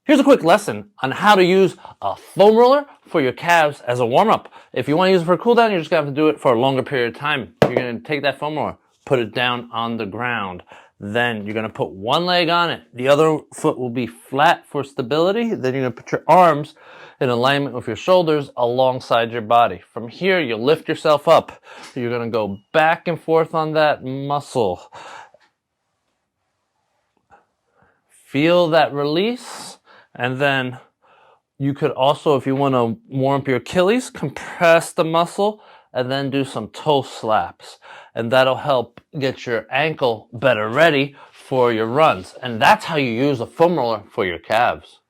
Here's a quick lesson on how to use a foam roller for your calves as a warm-up. If you want to use it for a cool down, you're just going to have to do it for a longer period of time. You're going to take that foam roller, put it down on the ground. Then you're going to put one leg on it. The other foot will be flat for stability. Then you're going to put your arms in alignment with your shoulders alongside your body. From here, you'll lift yourself up. You're going to go back and forth on that muscle. Feel that release. And then you could also, if you want to warm up your Achilles, compress the muscle and then do some toe slaps. And that'll help get your ankle better ready for your runs. And that's how you use a foam roller for your calves.